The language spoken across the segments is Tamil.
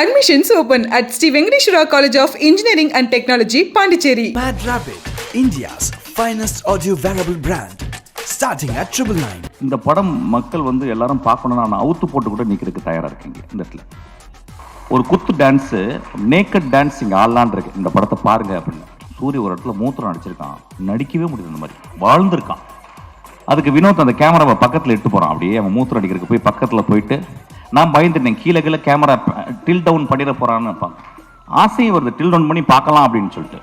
Admissions open at Sri Venkateshwara College of Engineering and Technology, Pondicherry. Mad Rabbit, India's finest audio wearable brand, starting at 999. இந்த படம் மக்கள் வந்து எல்லாரும் பார்க்கணும். நான் அவுத்து போட்டு கூட நிற்கிறதுக்கு தயாராக இருக்கீங்க. இந்த இடத்துல ஒரு குத்து டான்ஸு, நேக்கட் டான்ஸ் இங்கே ஆடலான் இருக்கு. இந்த படத்தை பாருங்க அப்படின்னு. சூரிய ஒரு இடத்துல மூத்திரம் அடிச்சிருக்கான், நடிக்கவே முடியுது. இந்த மாதிரி வாழ்ந்திருக்கான். அதுக்கு வினோத் அந்த கேமராவை பக்கத்தில் எடுத்து போகிறான். அப்படியே அவன் மூத்திரம் அடிக்கிறதுக்கு போய் பக்கத்தில் போயிட்டு நான் பயந்துட்டேன், கீழே கீழே கேமரா டில் டவுன் பண்ணிட போகிறான்னு இருப்பாங்க. ஆசையும் வருது டில் டவுன் பண்ணி பார்க்கலாம் அப்படின்னு சொல்லிட்டு.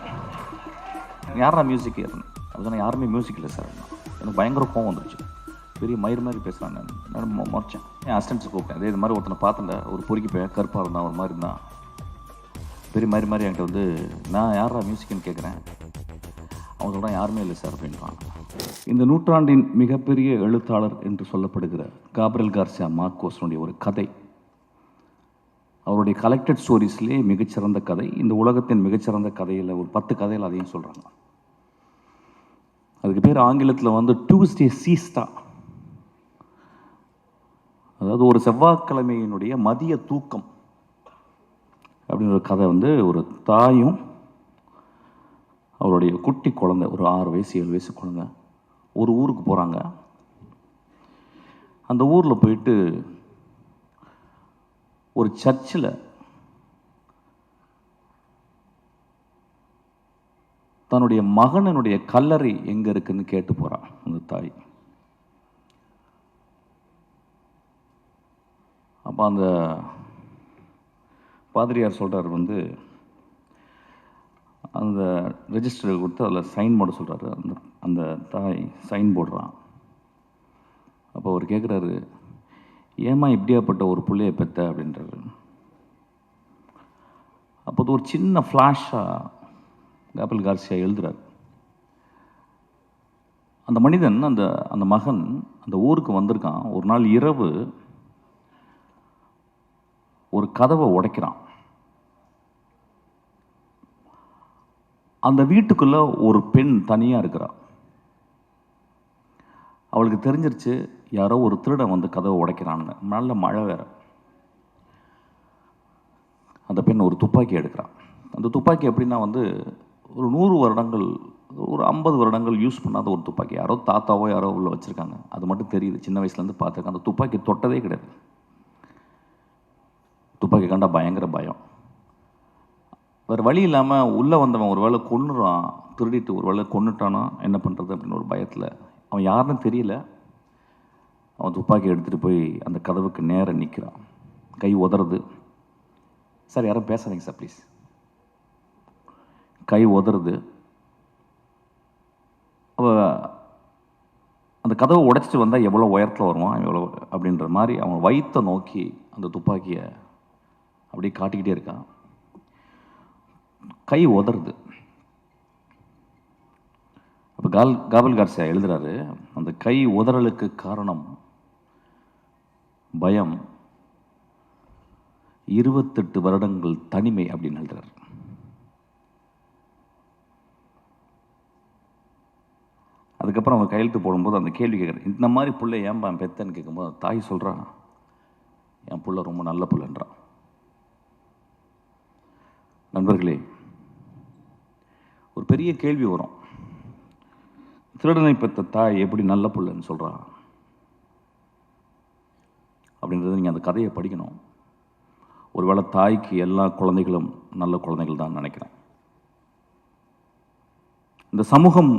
யாரா மியூசிக் ஏறணும் அதுதான் யாருமே மியூசிக் இல்லை சார். எனக்கு பயங்கர கோவம் வந்துருச்சு. பெரிய மயிர் மாதிரி பேசுகிறான். நான் மறைச்சேன். என் அசிஸ்டன்ட்ஸ் கூப்பிட்டேன். அதே இது மாதிரி ஒருத்தனை பார்த்துட்டேன், ஒரு பொறுக்கி போய் கருப்பாக இருந்தான், ஒரு மாதிரி இருந்தான், பெரிய மாதிரி என்கிட்ட வந்து நான் யாரா மியூசிக்னு கேட்குறேன். அவன் சொல்கிறான் யாருமே இல்லை சார் அப்படின்றான். இந்த நூற்றாண்டின் மிகப்பெரிய எழுத்தாளர் என்று சொல்லப்படுகிற காப்ரியல் கார்சியா மார்கோஸனுடைய ஒரு கதை, அவருடைய கலெக்டட் ஸ்டோரிஸ்லேயே மிகச்சிறந்த கதை. இந்த உலகத்தின் மிகச்சிறந்த கதையில் ஒரு 10 கதையில் அதையும் சொல்கிறாங்க. அதுக்கு பேர் ஆங்கிலத்தில் வந்து டியூஸ்டே சீஸ்டா, அதாவது ஒரு செவ்வாய்க்கிழமையினுடைய மதிய தூக்கம் அப்படின்ற ஒரு கதை. வந்து ஒரு தாயும் அவருடைய குட்டி குழந்தை, ஒரு 6 வயசு 7 வயசு குழந்தை, ஒரு ஊருக்கு போகிறாங்க. அந்த ஊரில் போயிட்டு ஒரு சர்ச்சில் தன்னுடைய மகனுடைய கல்லறை எங்கே இருக்குன்னு கேட்டு போகிறான் அந்த தாய். அப்போ அந்த பாதிரியார் சொல்கிறார் வந்து அந்த ரெஜிஸ்டரை கொடுத்து அதில் சைன் போட சொல்கிறாரு. அந்த தாய் சைன் போடுறான். அப்போ அவர் கேட்குறாரு, ஏமா இப்படியாப்பட்ட ஒரு பிள்ளையை பெற்ற அப்படின்றாரு. அப்போ ஒரு சின்ன ஃப்ளாஷாக காப்ரியல் கார்சியா எழுதுறார். அந்த மனிதன் அந்த மகன் அந்த ஊருக்கு வந்திருக்கான். ஒரு நாள் இரவு ஒரு கதவை உடைக்கிறான். அந்த வீட்டுக்குள்ளே ஒரு பெண் தனியாக இருக்கிறாள். அவளுக்கு தெரிஞ்சிருச்சு யாரோ ஒரு திருடன் வந்து கதவை உடைக்கிறான்னு. நல்ல மழை வேற. அந்த பெண் ஒரு துப்பாக்கி எடுக்கிறான். அந்த துப்பாக்கி எப்படின்னா வந்து ஒரு 100 வருடங்கள், ஒரு 50 வருடங்கள் யூஸ் பண்ணாத ஒரு துப்பாக்கி. யாரோ தாத்தாவோ யாரோ உள்ள வச்சுருக்காங்க. அது மட்டும் தெரியுது. சின்ன வயசுலேருந்து பார்த்துருக்கேன். அந்த துப்பாக்கி தொட்டதே கிடையாது. துப்பாக்கி கண்டா பயங்கர பயம். வேறு வழி இல்லாமல் உள்ளே வந்தவன் ஒரு வேளை கொன்னுறான், திருடிட்டு ஒரு வேளை கொன்னுட்டானா என்ன பண்ணுறது அப்படின்னு ஒரு பயத்தில், அவன் யாருன்னு தெரியல, அவன் துப்பாக்கி எடுத்துகிட்டு போய் அந்த கதவுக்கு நேராக நிற்கிறான். கை உதறது. சார் யாரும் பேசாதீங்க சார் ப்ளீஸ். கை உதறது. அவள் அந்த கதவை உடைச்சிட்டு வந்தால் எவ்வளோ உயரத்தில் வருவான் எவ்வளோ அப்படின்ற மாதிரி அவன் வயிற்றை நோக்கி அந்த துப்பாக்கியை அப்படியே காட்டிக்கிட்டே இருக்கான். கை உதறது. அப்போ காப்ரியல் கார்சியா எழுதுறாரு, அந்த கை உதறலுக்கு காரணம் பயம், 28 வருடங்கள் தனிமை அப்படின்னு எழுதுறாரு. அதுக்கப்புறம் அவன் கையெழுத்து போடும்போது அந்த கேள்வி கேட்குறேன், இந்த மாதிரி பிள்ளை ஏன்பா பெத்தன்னு கேட்கும்போது தாய் சொல்கிறான், என் பிள்ளை ரொம்ப நல்ல பிள்ளைன்றான். நண்பர்களே, ஒரு பெரிய கேள்வி வரும், திருடனை பெற்ற தாய் எப்படி நல்ல பிள்ளைன்னு சொல்கிறா அப்படின்றது நீங்கள் அந்த கதையை படிக்கணும். ஒருவேளை தாய்க்கு எல்லா குழந்தைகளும் நல்ல குழந்தைகள் தான் நினைக்கிறேன். இந்த சமூகம்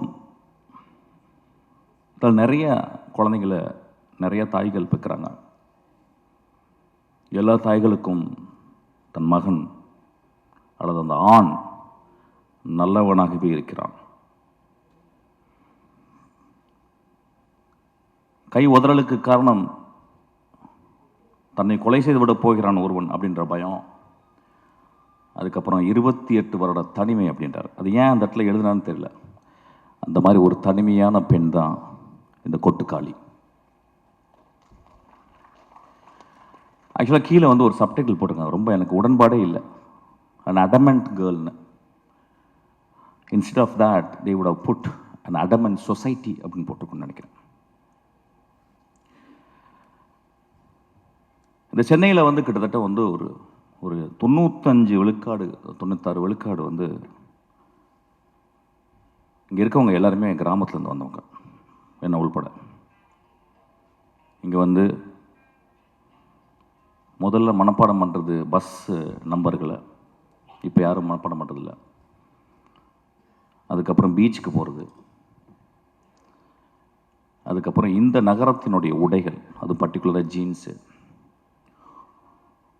நிறைய குழந்தைகளை நிறைய தாய்கள் பெற்கிறாங்க. எல்லா தாய்களுக்கும் தன் மகன் அல்லது அந்த ஆண் நல்லவனாகவே இருக்கிறான். கை உதறலுக்கு காரணம் தன்னை கொலை செய்து விட போகிறான் ஒருவன் அப்படின்ற பயம். அதுக்கப்புறம் 28 வருட தனிமை அப்படின்றார். அது ஏன் அந்த இடத்துல எழுதுனான்னு தெரியல. அந்த மாதிரி ஒரு தனிமையான பெண் தான் இந்த கொட்டுக்காளி. ஆக்சுவலாக கீழே வந்து ஒரு சப்டைட்டில் போட்டிருக்காங்க, ரொம்ப எனக்கு உடன்பாடே இல்லை. an adamant girl. Instead of that they would have put an adamant society அப்படின்னு போட்டுருக்குன்னு நினைக்கிறேன். இந்த சென்னையில் வந்து கிட்டத்தட்ட வந்து ஒரு ஒரு 95 விழுக்காடு 96 விழுக்காடு வந்து இங்கே இருக்கவங்க எல்லாருமே கிராமத்துலேருந்து வந்தவங்க, என்ன உள்பட. இங்கே வந்து முதல்ல மனப்பாடம் பண்ணுறது பஸ்ஸு நம்பர்களை, இப்போ யாரும் மனப்பாடம் பண்ணுறதில்ல. அதுக்கப்புறம் பீச்சுக்கு போகிறது, அதுக்கப்புறம் இந்த நகரத்தினுடைய உடைகள், அது பர்டிகுலராக ஜீன்ஸு,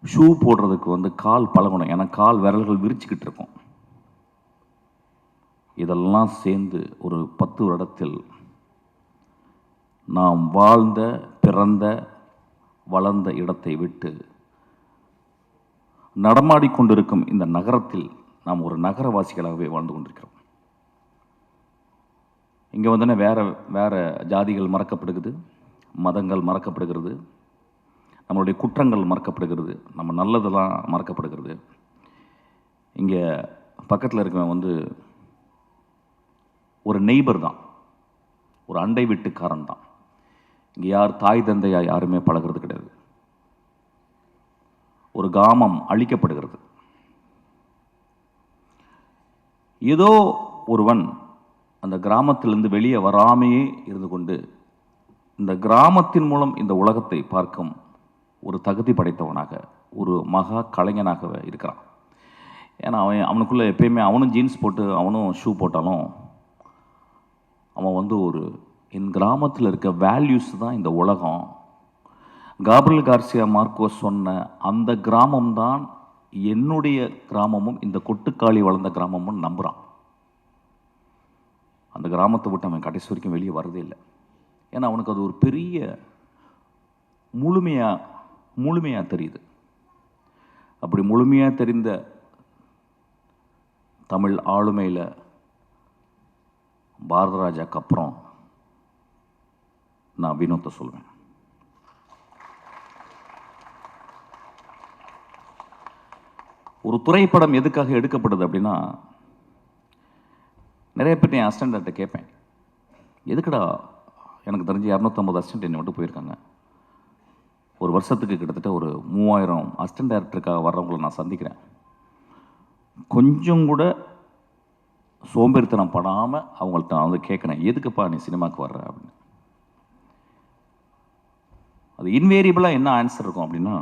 ஷூ போடுறதுக்கு வந்து கால் பழகணும், ஏன்னா கால் விரல்கள் விரிச்சுக்கிட்டு இருக்கும். இதெல்லாம் சேர்ந்து ஒரு 10 வருடத்தில் நாம் வாழ்ந்த, பிறந்த, வளர்ந்த இடத்தை விட்டு நடமாடிக்கொண்டிருக்கும் இந்த நகரத்தில் நாம் ஒரு நகரவாசிகளாகவே வாழ்ந்து கொண்டிருக்கிறோம். இங்கே வந்தோடனே வேற ஜாதிகள் மறக்கப்படுகிறது, மதங்கள் மறக்கப்படுகிறது, நம்மளுடைய குற்றங்கள் மறக்கப்படுகிறது, நம்ம நல்லதெல்லாம் மறக்கப்படுகிறது. இங்கே பக்கத்தில் இருக்கவன் வந்து ஒரு நெய்பர் தான், ஒரு அண்டை வீட்டுக்காரன் தான். இங்கே யார் தாய் தந்தையா யாருமே பழகிறது கிடையாது. ஒரு கிராமம் அழிக்கப்படுகிறது. ஏதோ ஒருவன் அந்த கிராமத்திலிருந்து வெளியே வராமையே இருந்து கொண்டு இந்த கிராமத்தின் மூலம் இந்த உலகத்தை பார்க்கும் ஒரு தகுதி படைத்தவனாக, ஒரு மகா கலைஞனாக இருக்கிறான். ஏன்னா அவனுக்குள்ளே எப்பயுமே அவனும் ஜீன்ஸ் போட்டு அவனும் ஷூ போட்டாலும் அவன் வந்து என் கிராமத்தில் இருக்க வேல்யூஸ் தான் இந்த உலகம். காப்ரியல் கார்சியா மார்க்கோஸ் சொன்ன அந்த கிராமம்தான் என்னுடைய கிராமமும், இந்த கொட்டுக்காளி வளர்ந்த கிராமமும் நம்புகிறான். அந்த கிராமத்தை விட்டு அவன் கடைசி வரைக்கும் வெளியே வரதே இல்லை. ஏன்னா அவனுக்கு அது ஒரு பெரிய முழுமையாக தெரியுது. அப்படி முழுமையாக தெரிந்த தமிழ் ஆளுமையில் பாரதராஜாக்கு அப்புறம் நான் வினோத்தை சொல்வேன். ஒரு திரைப்படம் எதுக்காக எடுக்கப்படுது அப்படின்னா, நிறைய பேர் என் அசிஸ்டண்ட்டை கேட்பேன், எதுக்குடா, எனக்கு தெரிஞ்சு 250 அசிஸ்டண்ட் என்னை விட்டு போயிருக்காங்க. ஒரு வருஷத்துக்கு கிட்டத்தட்ட ஒரு 3000 அசிஸ்டன்ட் டைரக்டருக்காக வர்றவங்களை நான் சந்திக்கிறேன். கொஞ்சம் கூட சோம்பேறித்தனம் படாமல் அவங்கள்ட்ட நான் வந்து கேட்குறேன், எதுக்குப்பா நீ சினிமாவுக்கு வர்ற அப்படின்னு. அது இன்வேரியபிளாக என்ன ஆன்சர் இருக்கும் அப்படின்னா,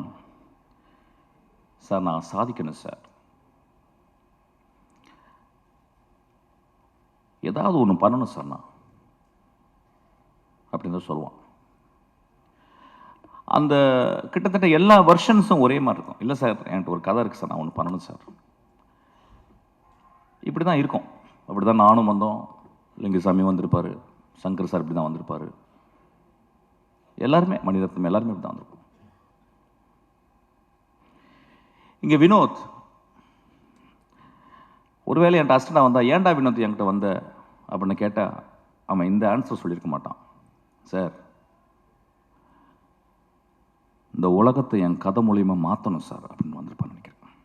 சார் நான் சாதிக்கணும் சார், ஏதாவது ஒன்று பண்ணணும் சார் நான் அப்படின்னு தான் சொல்லுவான். அந்த கிட்டத்தட்ட எல்லா வெர்ஷன்ஸும் ஒரே மாதிரி இருக்கும். இல்லை சார் என்கிட்ட ஒரு கதை இருக்குது சார், நான் ஒன்று பண்ணணும் சார். இப்படி தான் இருக்கும். அப்படி தான் நானும் வந்தோம், லிங்குசாமி வந்திருப்பார், சங்கர் சார் இப்படி தான் வந்திருப்பார், எல்லாருமே, மணிரத்னம் எல்லாருமே இப்படி தான் வந்திருப்போம். இங்கே வினோத் ஒருவேளை என்கிட்ட அசிஸ்டண்டாக வந்தால், ஏன்டா வினோத் என்கிட்ட வந்த அப்படின்னு கேட்டால் அவன் இந்த ஆன்சர் சொல்லியிருக்க மாட்டான். சார் இந்த உலகத்தை என் கதை மூலியமாக மாற்றணும் சார் அப்படின்னு வந்திருப்பான்னு நினைக்கிறேன்.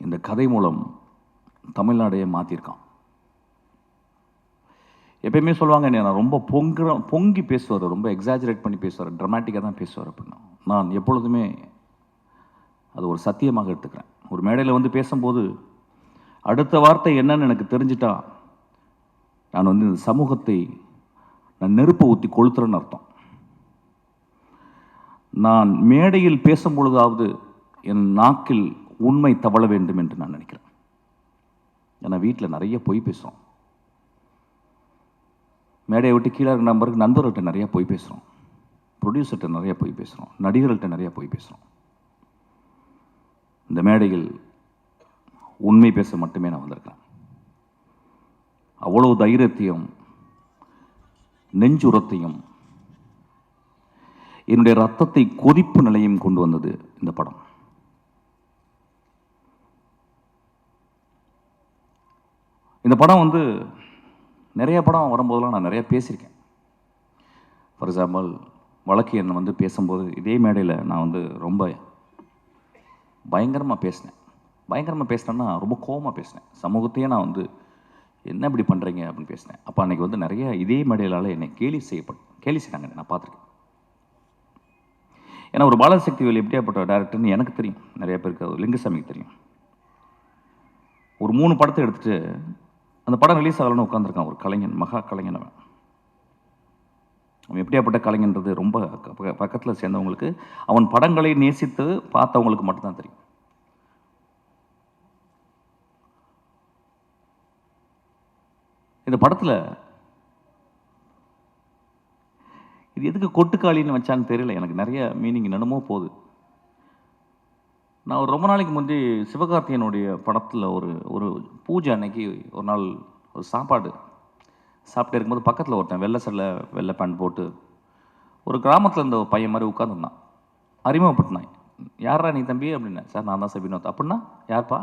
இந்த கதை மூலம் தமிழ்நாடையே மாற்றிருக்கான். எப்பயுமே சொல்லுவாங்க, நான் ரொம்ப பொங்கி பேசுவார், ரொம்ப எக்ஸாஜரேட் பண்ணி பேசுவார், ட்ராமாட்டிக்காக தான் பேசுவார் அப்படின்னா. நான் எப்பொழுதுமே அது ஒரு சத்தியமாக எடுத்துக்கிறேன். ஒரு மேடையில் வந்து பேசும்போது அடுத்த வார்த்தை என்னன்னு எனக்கு தெரிஞ்சிட்டா நான் வந்து இந்த சமூகத்தை நான் நெருப்பை ஊற்றி கொளுத்துறேன்னு அர்த்தம். நான் மேடையில் பேசும் பொழுதாவது என் நாக்கில் உண்மை தவழ வேண்டும் என்று நான் நினைக்கிறேன். ஏன்னா வீட்டில் நிறைய பொய் பேசுகிறோம், மேடையை விட்டு கீழே இருக்கிற நண்பர்கள்ட்ட நிறையா பொய் பேசுகிறோம், ப்ரொடியூசர்கிட்ட நிறையா பொய் பேசுகிறோம், நடிகர்கள்ட்ட நிறையா பொய் பேசுகிறோம். இந்த மேடையில் உண்மை பேச மட்டுமே நான் வந்திருக்கிறேன். அவ்வளவு தைரியத்தையும் நெஞ்சுரத்தையும் என்னுடைய ரத்தத்தை கொதிப்பு நிலையும் கொண்டு வந்தது இந்த படம். இந்த படம் வந்து நிறைய படம் வரும்போதெல்லாம் நான் நிறைய பேசியிருக்கேன். ஃபார் எக்ஸாம்பிள் வழக்கு எண்ணை வந்து பேசும்போது இதே மேடையில் நான் வந்து ரொம்ப பயங்கரமாக பேசினேன். பயங்கரமாக பேசினேன்னா ரொம்ப கோபமாக பேசினேன். சமூகத்தையே நான் வந்து என்ன இப்படி பண்ணுறீங்க அப்படின்னு பேசினேன். அப்போ அன்றைக்கி வந்து நிறைய இதே மேடையிலால் என்னை கேலி செய்தாங்க, நான் பார்த்துருக்கேன். ஏன்னா ஒரு பாலசக்திவேல் எப்படியாப்பட்ட டேரக்டர்னு எனக்கு தெரியும், நிறைய பேருக்கு லிங்குசாமிக்கு தெரியும். ஒரு 3 படத்தை எடுத்துட்டு அந்த படம் ரிலீஸ் ஆகலன்னு உட்காந்துருக்கான் ஒரு கலைஞன், மகா கலைஞன். அவன் எப்படியாப்பட்ட கலைஞன்றது ரொம்ப பக்கத்தில் சேர்ந்தவங்களுக்கு, அவன் படங்களை நேசித்து பார்த்தவங்களுக்கு மட்டும்தான் தெரியும். இந்த படத்தில் இது எதுக்கு கொட்டுக்காளின்னு வச்சான்னு தெரியல, எனக்கு நிறைய மீனிங் என்னமோ போகுது. நான் ஒரு ரொம்ப நாளைக்கு முந்தி சிவகார்த்தியனுடைய படத்தில் ஒரு பூஜை அன்னைக்கு ஒரு நாள் ஒரு சாப்பாடு சாப்பிட்டு இருக்கும்போது பக்கத்தில் ஒருத்தன் வெள்ளை சட்டை வெள்ளை பேண்ட் போட்டு ஒரு கிராமத்தில் இருந்த ஒரு பையன் மாதிரி உட்காந்துருந்தான். அறிமுகப்பட்டினான். யாரா நீ தம்பி அப்படின்னேன். சார் நான் தான் சார் வினோத். அப்படின்னா யார்ப்பா?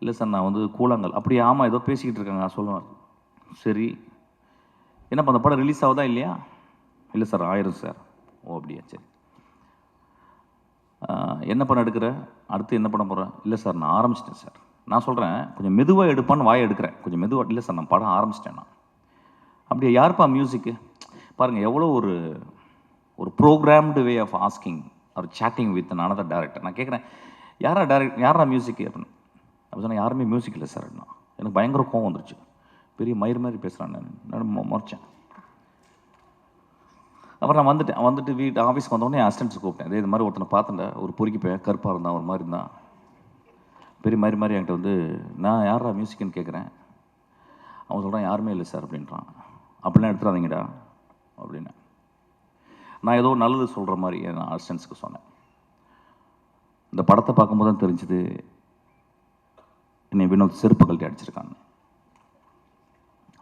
இல்லை சார் நான் வந்து கூழாங்கல். அப்படியே ஆமாம் ஏதோ பேசிக்கிட்டு இருக்காங்க சொல்லுவார். சரி என்னப்பா அந்த படம் ரிலீஸ் ஆகுதா இல்லையா? இல்லை சார் ஆயிரும் சார். ஓ அப்படியா சரி. என்ன படம் எடுக்கிற? அடுத்து என்ன பண்ண போகிறேன்? இல்லை சார் நான் ஆரம்பிச்சிட்டேன் சார். நான் சொல்கிறேன் கொஞ்சம் மெதுவாக எடுப்பான்னு வாயை எடுக்கிறேன். கொஞ்சம் மெதுவாக. இல்லை சார் நான் படம் ஆரம்பிச்சிட்டேன் நான். அப்படியே யார்ப்பா மியூசிக்கு? பாருங்கள் எவ்வளோ ஒரு ப்ரோக்ராம்டு வே ஆஃப் ஆஸ்கிங் ஒரு சேட்டிங் வித் அனதர் டேரக்டர். நான் கேட்குறேன் யாரா மியூசிக்கு அப்படின்னு. அப்படி சொன்னால் யாருமே மியூசிக் இல்லை சார் அப்படின்னா. எனக்கு பயங்கர கோவம் வந்துருச்சு. பெரிய மயிர் மாதிரி பேசுகிறான். நான் முறைச்சேன். அப்புறம் நான் வந்துட்டு வீட்டு ஆஃபீஸ்க்கு வந்தோடனே என் அசிஸ்டன்ட்ஸ் கூப்பிட்டேன். இது மாதிரி ஒருத்தனை பார்த்துட்டேன், ஒரு பொறுக்கி போய் கருப்பாக இருந்தான், ஒரு மாதிரி இருந்தான், பெரிய மாதிரி என்கிட்ட வந்து நான் யாரா மியூசிக்குன்னு கேட்குறேன். அவன் சொல்கிறான் யாருமே இல்லை சார் அப்படின்றான். அப்படிலாம் எடுத்துடாதீங்கடா அப்படின்னு நான் ஏதோ நல்லது சொல்கிற மாதிரி என் அசிஸ்டன்ஸுக்கு சொன்னேன். இந்த படத்தை பார்க்கும்போது தான் தெரிஞ்சுது என்னை வினோத் செருப்பு கழட்டி அடிச்சிருக்காங்க.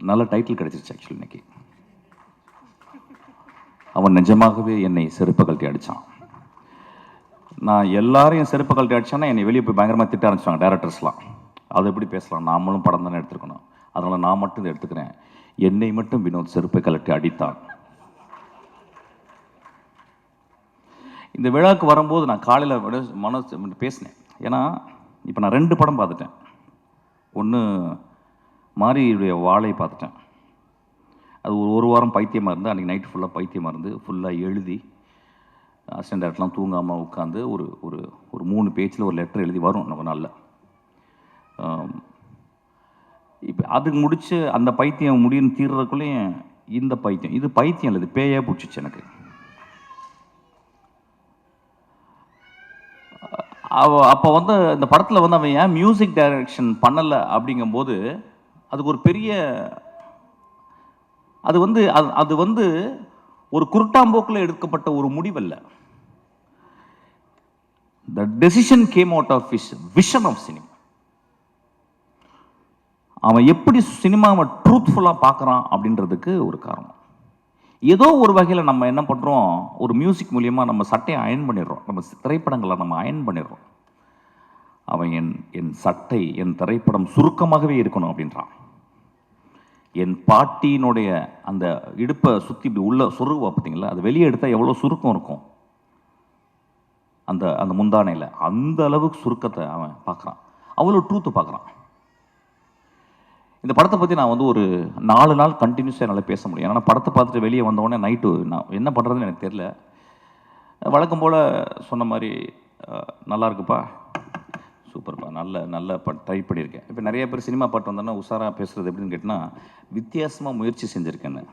நல்ல டைட்டில் கிடச்சிருச்சு ஆக்சுவலி இன்னைக்கு. அவன் நிஜமாகவே என்னை செருப்பு கழட்டி அடித்தான். நான் எல்லாரையும் செருப்பு கழட்டி அடித்தான்னா என்னை வெளியே போய் பயங்கரமாக திட்ட ஆரம்பிச்சாங்க டேரக்டர்ஸ்லாம். அது எப்படி பேசலாம், நாமளும் படம் தானே எடுத்துருக்கணும், அதனால் நான் மட்டும் இதை எடுத்துக்கிறேன். என்னை மட்டும் வினோத் செருப்பை கழட்டி அடித்தான். இந்த விழாவுக்கு வரும்போது நான் காலையில் பேசினேன். ஏன்னா இப்போ நான் 2 படம் பார்த்துட்டேன். ஒன்று மாரியுடைய வாழை பார்த்துட்டேன். அது ஒரு வாரம் பைத்தியமாக இருந்து அன்றைக்கி நைட்டு ஃபுல்லாக பைத்தியமாக இருந்து ஃபுல்லாக எழுதி அசிஸ்டன்ட் டேரக்டர்லாம் தூங்காமல் உட்காந்து ஒரு 3 பேஜில் ஒரு லெட்டர் எழுதி வரும் நம்ம நாளில். இப்போ அதுக்கு முடித்து அந்த பைத்தியம் முடியுன்னு தீர்றதுக்குள்ளேயும் இந்த பைத்தியம், இது பைத்தியம் இல்லை, இது பேயே பிடிச்சிச்சு எனக்கு. அப்போ வந்து இந்த படத்தில் வந்து அவன் ஏன் மியூசிக் டைரக்ஷன் பண்ணலை அப்படிங்கும்போது அதுக்கு ஒரு பெரிய அது வந்து ஒரு குருட்டாம்போக்கில் எடுக்கப்பட்ட ஒரு முடிவல்ல. The decision came out of his vision of cinema. அவன் எப்படி சினிமாவை ட்ரூத்ஃபுல்லாக பார்க்குறான் அப்படின்றதுக்கு ஒரு காரணம். ஏதோ ஒரு வகையில் நம்ம என்ன பண்ணுறோம், ஒரு மியூசிக் மூலியமாக நம்ம சட்டையை அயன் பண்ணிடுறோம், நம்ம திரைப்படங்களை நம்ம அயன் பண்ணிடுறோம். அவன் என் சட்டை என் திரைப்படம் சுருக்கமாகவே இருக்கணும் அப்படின்றான். என் பாட்டியினுடைய அந்த இடுப்பை சுற்றி இப்படி உள்ள சொருவா பார்த்தீங்களா, அது வெளியே எடுத்தால் எவ்வளோ சுருக்கம் இருக்கும் அந்த முந்தானையில், அந்த அளவுக்கு சுருக்கத்தை அவன் பார்க்குறான், அவ்வளோ ட்ரூத்து பார்க்குறான். இந்த படத்தை பற்றி நான் வந்து ஒரு 4 நாள் கண்டினியூஸாக என்னால் பேச முடியும். ஏன்னா படத்தை பார்த்துட்டு வெளியே வந்தோடனே நைட்டு நான் என்ன பண்ணுறதுன்னு எனக்கு தெரியல. வழக்கம் போல் சொன்ன மாதிரி நல்லா இருக்குப்பா, சூப்பர்ப்பா, நல்ல ட்ரை பண்ணியிருக்கேன். இப்போ நிறைய பேர் சினிமா பாட்டு வந்தோன்னா உஷாராக பேசுகிறது எப்படின்னு கேட்டால் வித்தியாசமாக முயற்சி செஞ்சுருக்கேன்னு.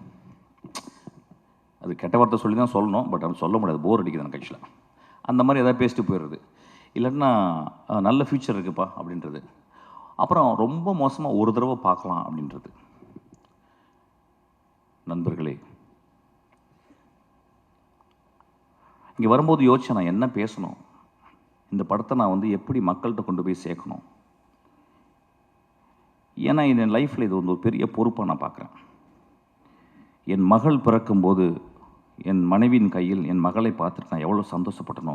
அது கெட்ட வார்த்தை சொல்லி தான் சொல்லணும், பட் அது சொல்ல முடியாது, போர் அடிக்குது எனக்கு ஆக்சுவலாக. அந்த மாதிரி எதாவது பேசிட்டு போயிடுறது, இல்லைன்னா நல்ல ஃப்யூச்சர் இருக்குப்பா அப்படின்றது, அப்புறம் ரொம்ப மோசமாக ஒரு தடவை பார்க்கலாம் அப்படின்றது. நண்பர்களே, இங்கே வரும்போது யோசிச்சேன் நான் என்ன பேசணும், இந்த படத்தை நான் வந்து எப்படி மக்கள்கிட்ட கொண்டு போய் சேர்க்கணும். ஏன்னா என் லைஃப்பில் இது வந்து ஒரு பெரிய பொறுப்பாக நான் பார்க்குறேன். என் மகள் பிறக்கும்போது என் மனைவியின் கையில் என் மகளை பார்த்துட்டு நான் எவ்வளோ சந்தோஷப்பட்டனோ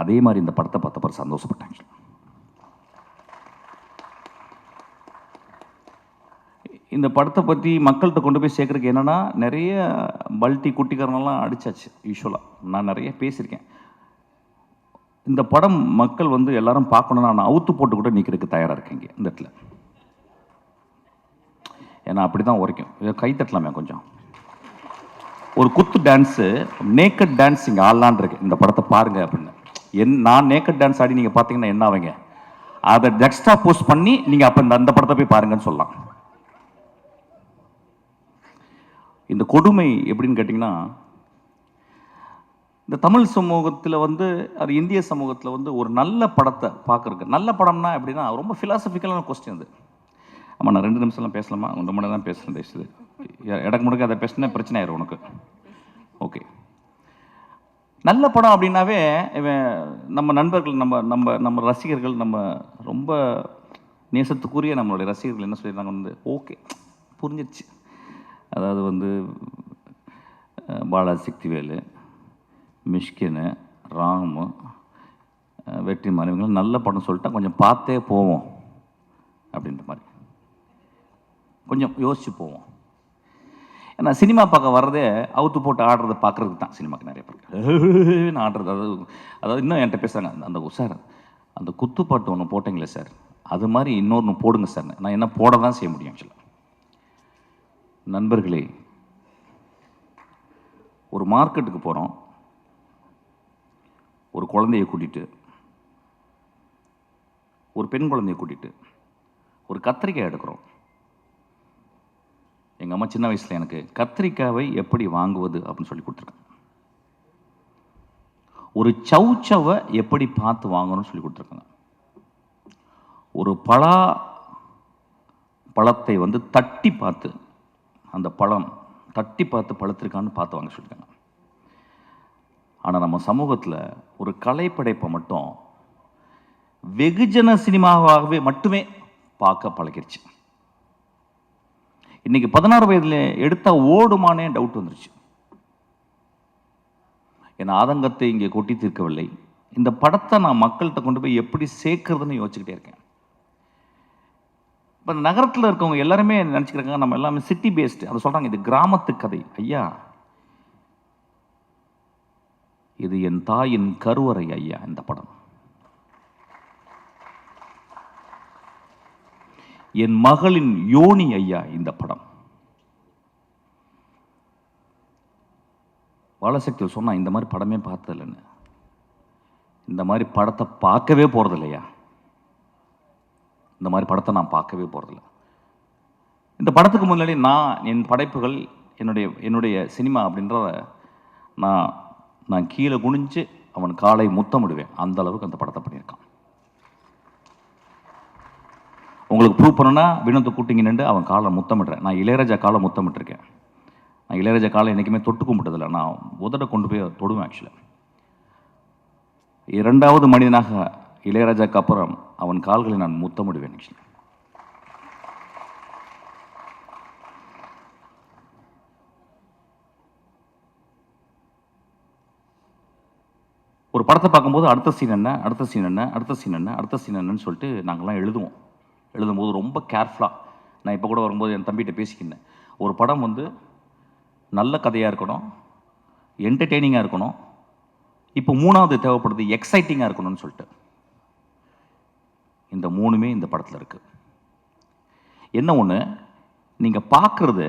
அதே மாதிரி இந்த படத்தை பார்த்த பிறகு சந்தோஷப்பட்டாங்க. இந்த படத்தை பற்றி மக்கள்கிட்ட கொண்டு போய் சேர்க்குறதுக்கு என்னென்னா, நிறைய பல்ட்டி குட்டிக்காரனெல்லாம் அடித்தாச்சு. யூஸ்வலாக நான் நிறைய பேசியிருக்கேன். இந்த படம் மக்கள் வந்து எல்லாரும் பார்க்கணுன்னா நான் அவுத்து போட்டு கூட நிற்கிறதுக்கு தயாராக இருக்கேங்க இந்த இடத்துல. ஏன்னா அப்படி தான் உரைக்கும். கை தட்டலாமே கொஞ்சம். ஒரு குத்து டான்ஸு நேக்கட் டான்ஸ் இங்கே ஆடலான் இருக்கு இந்த படத்தை பாருங்க அப்படின்னு. நான் நேக்கட் டான்ஸ் ஆடி நீங்கள் பார்த்தீங்கன்னா என்ன ஆவீங்க? அதை டெக்ஸ்ட்ரா போஸ்ட் பண்ணி நீங்கள் அப்போ அந்த படத்தை போய் பாருங்கன்னு சொல்லலாம். இந்த கொடுமை எப்படின்னு கேட்டிங்கன்னா, இந்த தமிழ் சமூகத்தில் வந்து அது இந்திய சமூகத்தில் வந்து ஒரு நல்ல படத்தை பார்க்குறக்கு, நல்ல படம்னா எப்படின்னா ரொம்ப ஃபிலாசபிக்கலான கொஸ்டின் அது. ஆமாம், நான் 2 நிமிஷம்லாம் பேசலாமா? 1 மணி தான் பேசுகிறேன். பேசுது இடக்கு முடக்க அதை பேசினா பிரச்சனை ஆயிரும் உனக்கு. ஓகே, நல்ல படம் அப்படின்னாவே இவன் நம்ம நண்பர்கள், நம்ம நம்ம நம்ம ரசிகர்கள், நம்ம ரொம்ப நேசத்துக்குரிய நம்மளுடைய ரசிகர்கள் என்ன சொல்லியிருந்தாங்க வந்து, ஓகே புரிஞ்சிடுச்சு, அதாவது வந்து பாலாசக்திவேலு, மிஷ்கினு, ராமு, வெற்றிமாறன் இவங்களும் நல்ல படம் சொல்லிட்டா கொஞ்சம் பார்த்தே போவோம் அப்படின்ற மாதிரி கொஞ்சம் யோசிச்சு போவோம். ஏன்னா சினிமா பார்க்க வர்றதே அவுத்து போட்டு ஆடுறதை பார்க்குறதுக்கு தான். சினிமாவுக்கு நிறைய பேர் ஆடுறது, அதாவது இன்னும் என்கிட்ட பேசுகிறாங்க, அந்த சார் அந்த குத்துப்பாட்டு ஒன்று போட்டிங்களே சார், அது மாதிரி இன்னொன்று போடுங்க சார். நான் என்ன போட தான் செய்ய முடியும் ஆக்சுவலாக. நண்பர்களே, ஒரு மார்க்கெட்டுக்கு போகிறோம், ஒரு குழந்தையை கூட்டிகிட்டு, ஒரு பெண் குழந்தையை கூட்டிகிட்டு ஒரு கத்திரிக்காய் எடுக்கிறோம். எங்கள் அம்மா சின்ன வயசில் எனக்கு கத்திரிக்காவை எப்படி வாங்குவது அப்படின்னு சொல்லி கொடுத்துருக்காங்க. ஒரு சவுச்சவை எப்படி பார்த்து வாங்கணும்னு சொல்லி கொடுத்துருக்காங்க. ஒரு பழத்தை வந்து தட்டி பார்த்து, அந்த பழம் தட்டி பார்த்து பழுத்திருக்கான்னு பார்த்து வாங்க சொல்லியிருக்காங்க. ஆனால் நம்ம சமூகத்தில் ஒரு கலைப்படைப்பை மட்டும் வெகுஜன சினிமாவாகவே மட்டுமே பார்க்க பழகிருச்சு. இன்னைக்கு 16 வயதில் எடுத்தா ஓடுமானே டவுட் வந்துருச்சு. என் ஆதங்கத்தை இங்கே கொட்டி தீர்க்கவில்லை. இந்த படத்தை நான் மக்கள்கிட்ட கொண்டு போய் எப்படி சேர்க்கறதுன்னு யோசிச்சுக்கிட்டே இருக்கேன். இப்போ நகரத்தில் இருக்கவங்க எல்லாருமே நினச்சிக்கிறாங்க நம்ம எல்லாமே சிட்டி பேஸ்டு. அதை சொல்கிறாங்க இது கிராமத்து கதை. ஐயா, இது என் தாயின் கருவறை ஐயா. இந்த படம் என் மகளின் யோனி ஐயா. இந்த படம் பாலசக்தி சொன்னா இந்த மாதிரி படமே பார்த்ததில்லைன்னு. இந்த மாதிரி படத்தை பார்க்கவே போறது இல்லையா? இந்த மாதிரி படத்தை நான் பார்க்கவே போறதில்லை. இந்த படத்துக்கு முன்னாடி நான் என் படைப்புகள், என்னுடைய சினிமா அப்படின்றத நான் கீழே குனிஞ்சு அவன் காலை முத்தமிடுவேன். அந்த அளவுக்கு அந்த படத்தை பண்ணியிருக்கான். உங்களுக்கு ப்ரூவ் பண்ணணும்னா வினோத்தை கூட்டிங்க நின்று அவன் காலை முத்தமிடுறேன். நான் இளையராஜா காலை முத்தமிட்டிருக்கேன். நான் இளையராஜா காலை என்றைக்குமே தொட்டு கும்பிட்டதில்லை. நான் உதட கொண்டு போய் தொடுவேன். ஆக்சுவலாக 2வது மனிதனாக இளையராஜாக்கு அப்புறம் அவன் கால்களை நான் முத்தமிடுவேன். ஆக்சுவலி ஒரு படத்தை பார்க்கும்போது அடுத்த சீன் என்ன, அடுத்த சீன் என்ன, அடுத்த சீன் என்ன, அடுத்த சீன் என்னன்னு சொல்லிட்டு நாங்கள்லாம் எழுதுவோம். எழுதும்போது ரொம்ப கேர்ஃபுல்லாக, நான் இப்போ கூட வரும்போது என் தம்பிகிட்ட பேசிக்கினேன், ஒரு படம் வந்து நல்ல கதையாக இருக்கணும், என்டர்டெய்னிங்காக இருக்கணும், இப்போ 3வது தேவைப்படுது எக்ஸைட்டிங்காக இருக்கணும்னு சொல்லிட்டு. இந்த 3மே இந்த படத்தில் இருக்குது. என்ன ஒன்று, நீங்கள் பார்க்குறது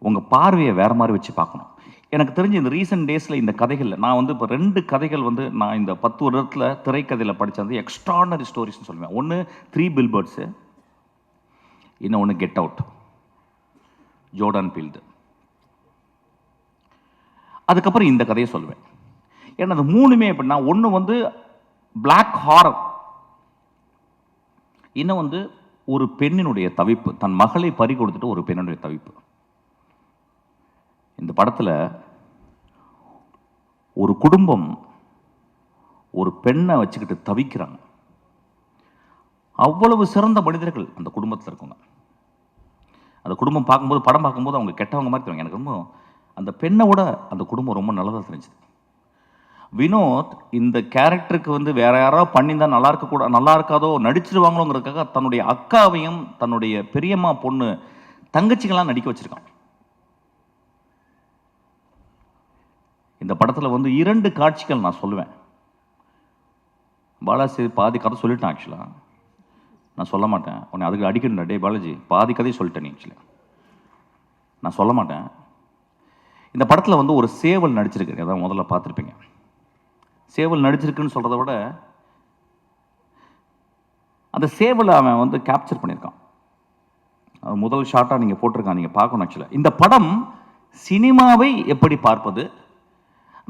உங்கள் பார்வையை வேறு மாதிரி வச்சு பார்க்கணும். எனக்கு தெரிஞ்சு இந்த ரீசெண்ட் டேஸில் இந்த கதைகளில் நான் வந்து இப்போ 2 கதைகள் வந்து நான் இந்த 10 வருடத்தில் திரைக்கதையில் படித்தது எக்ஸ்ட்ரானரி ஸ்டோரிஸ்ன்னு சொல்லுவேன். ஒன்று 3 பில்பர்ட்ஸு, இன்னொன்று கெட் அவுட், ஜோர்டான் பீல்டு. அதுக்கப்புறம் இந்த கதையை சொல்லுவேன். ஏன்னா அது 3மே எப்படின்னா, ஒன்று வந்து பிளாக் ஹாரர், இன்னும் வந்து ஒரு பெண்ணினுடைய தவிப்பு, தன் மகளை பறி கொடுத்துட்டு ஒரு பெண்ணுடைய தவிப்பு. இந்த படத்தில் ஒரு குடும்பம் ஒரு பெண்ணை வச்சுக்கிட்டு தவிக்கிறாங்க. அவ்வளவு சிறந்த மனிதர்கள் அந்த குடும்பத்தில் இருக்குங்க. அந்த குடும்பம் பார்க்கும்போது, படம் பார்க்கும்போது அவங்க கெட்டவங்க மாதிரி தெரியும். எனக்கு ரொம்ப அந்த பெண்ணை விட அந்த குடும்பம் ரொம்ப நல்லதாக தெரிஞ்சுது. வினோத் இந்த கேரக்டருக்கு வந்து வேற யாராவது பண்ணியிருந்தா நல்லா இருக்காதோ, நடிச்சிருவாங்களோங்கிறதுக்காக தன்னுடைய அக்காவையும் தன்னுடைய பெரியம்மா பொண்ணு தங்கச்சிகளாம் நடிக்க வச்சிருக்கான். இந்த படத்தில் வந்து 2 காட்சிகள் நான் சொல்லுவேன். பாலாஜி பாதி கதை சொல்லிட்டேன். ஆக்சுவலாக நான் சொல்ல மாட்டேன். உன்னை அதுக்கு அடிக்கணும். டே பாலாஜி, பாதி கதையை சொல்லிட்டேன். நீ ஆக்சுவலாக நான் சொல்ல மாட்டேன். இந்த படத்தில் வந்து ஒரு சேவல் நடிச்சிருக்கு, அதான் முதல்ல பார்த்துருப்பீங்க. சேவல் நடிச்சிருக்குன்னு சொல்கிறத விட அந்த சேவலை அவன் வந்து கேப்சர் பண்ணியிருக்கான். அது முதல் ஷாட்டாக நீங்கள் போட்டிருக்கான், நீங்கள் பார்க்கணும். ஆக்சுவலாக இந்த படம் சினிமாவை எப்படி பார்ப்பது,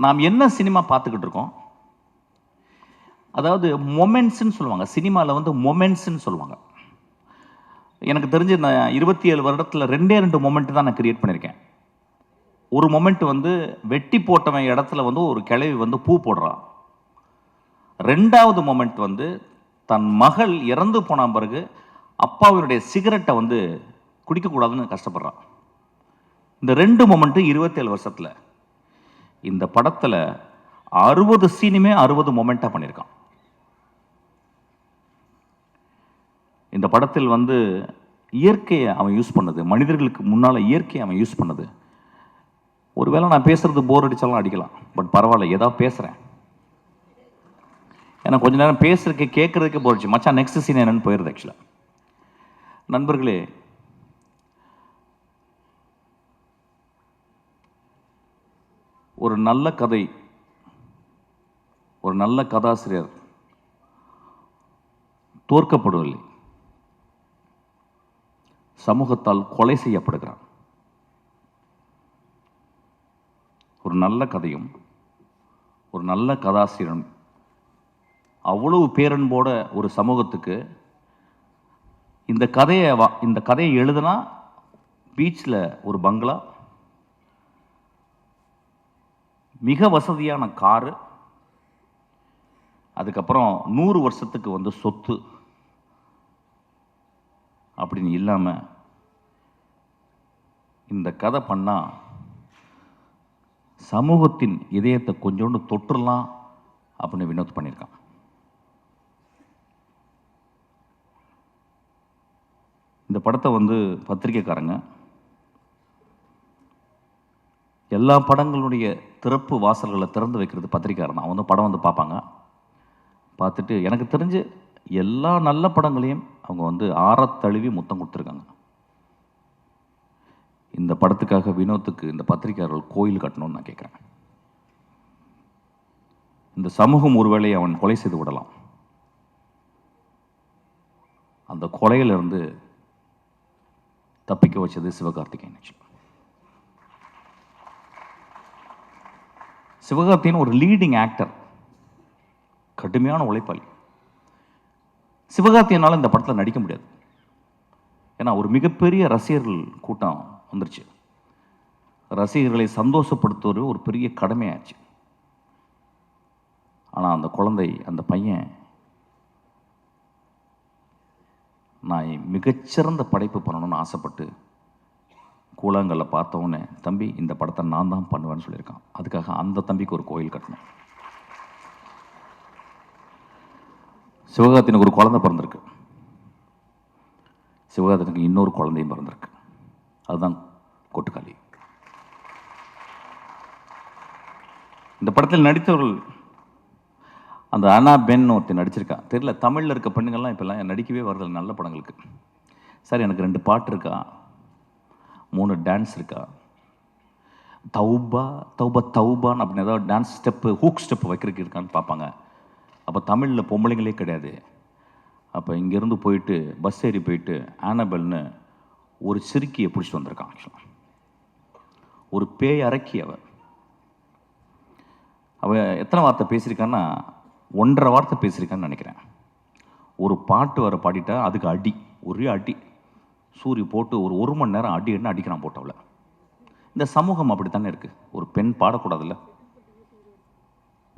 நாம் என்ன சினிமா பார்த்துக்கிட்டு இருக்கோம், அதாவது மொமெண்ட்ஸ்ன்னு சொல்லுவாங்க சினிமாவில், வந்து மொமெண்ட்ஸ்ன்னு சொல்லுவாங்க. எனக்கு தெரிஞ்சு நான் 27 வருடத்தில் 2 மொமெண்ட் தான் நான் கிரியேட் பண்ணியிருக்கேன். ஒரு மொமெண்ட் வந்து வெட்டி போட்டவன் இடத்துல வந்து ஒரு கிழவி வந்து பூ போடுறான். 2வது மொமெண்ட் வந்து தன் மகள் இறந்து போன பிறகு அப்பாவினுடைய சிகரெட்டை வந்து குடிக்கக்கூடாதுன்னு கஷ்டப்படுறான். இந்த 2 மொமெண்ட்டு 27 வருஷத்தில். இந்த படத்தில் 60 சீனுமே 60 மொமெண்ட்டாக பண்ணியிருக்கான். இந்த படத்தில் வந்து இயற்கையை அவன் யூஸ் பண்ணது, மனிதர்களுக்கு முன்னால் இயற்கையை அவன் யூஸ் பண்ணது. ஒருவேளை நான் பேசுறது போர் அடித்தாலும் அடிக்கலாம், பட் பரவாயில்ல, ஏதாவது பேசுகிறேன். ஏன்னா கொஞ்ச நேரம் பேசுறதுக்கு கேட்குறதுக்கே போர் அடிச்சு, மச்சான் நெக்ஸ்ட் சீன் என்னன்னு போயிடுது. ஆக்சுவலாக நண்பர்களே, ஒரு நல்ல கதை, ஒரு நல்ல கதாசிரியர் தோற்கப்படுவதில்லை, சமூகத்தால் கொலை செய்யப்படுகிறான். ஒரு நல்ல கதையும் ஒரு நல்ல கதாசிரியரும் அவ்வளவு பேரன்போட ஒரு சமூகத்துக்கு இந்த கதையை எழுதுனா பீச்சில் ஒரு பங்களா, மிக வசதியான காரு, அதுக்கப்புறம் 100 வருஷத்துக்கு வந்து சொத்து அப்படின்னு இல்லாமல் இந்த கதை பண்ணால் சமூகத்தின் இதயத்தை கொஞ்சோண்டு தொற்றுலாம் அப்படின்னு வினோத் பண்ணியிருக்கான். இந்த படத்தை வந்து பத்திரிக்கைக்காரங்க எல்லா படங்களுடைய திறப்பு வாசல்களை திறந்து வைக்கிறது பத்திரிக்கைக்காரன் தான். அவங்க வந்து படம் வந்து பார்ப்பாங்க, பார்த்துட்டு எனக்கு தெரிஞ்சு எல்லா நல்ல படங்களையும் அவங்க வந்து ஆறத்தழுவி முத்தம் கொடுத்துருக்காங்க. இந்த படத்துக்காக வினோத்துக்கு இந்த பத்திரிகையாளர்கள் கோயில் கட்டணும்னு நான் கேட்குறேன். இந்த சமூகம் ஒருவேளை அவன் கொலை செய்து விடலாம், அந்த கொலையிலிருந்து தப்பிக்க வச்சது சிவகார்த்திகேயன். சிவகார்த்திகேயன் ஒரு லீடிங் ஆக்டர், கடுமையான உழைப்பாளி. சிவகார்த்திகேயனால் இந்த படத்தில் நடிக்க முடியாது, ஏன்னா ஒரு மிகப்பெரிய ரசிகர்கள் கூட்டம் வந்துருச்சு. ரசிகர்களை சந்தோஷப்படுத்துவது ஒரு பெரிய கடமையாச்சு. ஆனால் அந்த குழந்தை, அந்த பையன், நான் மிகச்சிறந்த படைப்பு பண்ணணும்னு ஆசைப்பட்டு கூழாங்கல்ல பார்த்தவொடனே, தம்பி இந்த படத்தை நான் தான் பண்ணுவேன்னு சொல்லியிருக்கான். அதுக்காக அந்த தம்பிக்கு ஒரு கோயில் கட்டணும். சிவகார்த்திகேயனுக்கு ஒரு குழந்தை பிறந்திருக்கு, சிவகார்த்திகேயனுக்கு இன்னொரு குழந்தையும் பிறந்திருக்கு, அதுதான் கொட்டுக்காளி. இந்த படத்தில் நடித்தவர்கள், அந்த அனா பென் ஒருத்தர் நடிச்சிருக்கா, தெரியல தமிழில் இருக்க பெண்ணுங்கள்லாம் இப்போல்லாம் நடிக்கவே வரதில்லை நல்ல படங்களுக்கு. சார் எனக்கு 2 பாட்டு இருக்கா, 3 டான்ஸ் இருக்கா, தௌபா தௌபா தௌபான்னு அப்படின்னு ஏதாவது டான்ஸ் ஸ்டெப்பு, ஹூக் ஸ்டெப்பு வைக்கிறதுக்கு இருக்கான்னு பார்ப்பாங்க. அப்போ தமிழில் பொம்பளைங்களே கிடையாது. அப்போ இங்கேருந்து போயிட்டு பஸ் ஏறி போயிட்டு ஆனபெல்னு ஒரு சிறுக்கியை பிடிச்சிட்டு வந்திருக்கான். ஆக்சுவலாக ஒரு பேய் அரக்கி. அவள் எத்தனை வார்த்தை பேசியிருக்கான்னா 1.5 வார்த்தை பேசியிருக்கான்னு நினைக்கிறேன். ஒரு பாட்டு வர பாடிட்டா அதுக்கு அடி, ஒரே அடி சூரிய போட்டு ஒரு 1 மணி நேரம் அடி என்ன அடிக்கிறான் போட்டவளை. இந்த சமூகம் அப்படி தானே இருக்குது. ஒரு பெண் பாடக்கூடாதுல்ல,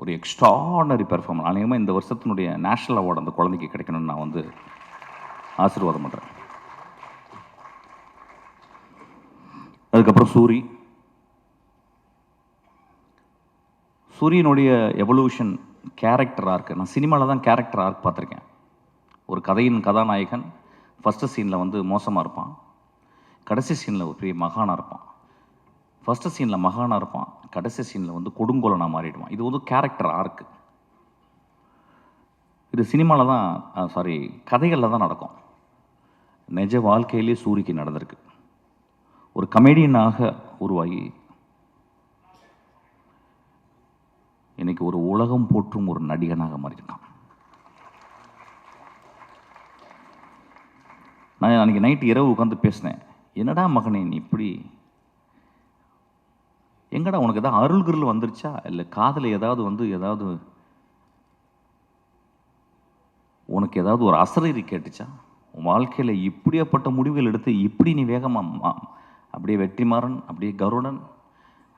ஒரு எக்ஸ்ட்ராடனரி பெர்ஃபார்மன்ஸ். அநேகமாக இந்த வருஷத்தினுடைய நேஷ்னல் அவார்டு அந்த குழந்தைக்கு கிடைக்கணும்னு நான் வந்து ஆசீர்வாதம் பண்ணுறேன். அதுக்கப்புறம் சூரியனுடைய எவல்யூஷன், கேரக்டர் ஆர்க்கு. நான் சினிமாவில் தான் கேரக்டர் ஆர்க் பார்த்துருக்கேன். ஒரு கதையின் கதாநாயகன் ஃபஸ்ட்டு சீனில் வந்து மோசமாக இருப்பான், கடைசி சீனில் ஒரு பெரிய மகானாக இருப்பான். ஃபஸ்ட்டு சீனில் மகானாக இருப்பான், கடைசி சீனில் வந்து கொடுங்கோலனாக மாறிடுவான். இது வந்து கேரக்டர் ஆர்க்கு. இது சினிமாவில் தான், கதைகளில் தான் நடக்கும். நிஜ வாழ்க்கையிலே சூரிக்கு நடந்திருக்கு. ஒரு கமெடியனாக உருவாகி இன்னைக்கு ஒரு உலகம் போற்றும் ஒரு நடிகனாக மாறியிருக்கான். நான் அன்றைக்கி நைட்டு இரவு உட்காந்து பேசினேன். என்னடா மகனே நீ இப்படி, எங்கடா உனக்கு ஏதாவது அருள்கிருள் வந்துருச்சா, இல்லை காதில் ஏதாவது உனக்கு ஏதாவது ஒரு அசரீரி கேட்டுச்சா? உன் வாழ்க்கையில் இப்படியாப்பட்ட முடிவுகள் எடுத்து இப்படி நீ வேகமாக அப்படியே வெற்றிமாறன், அப்படியே கருடன்,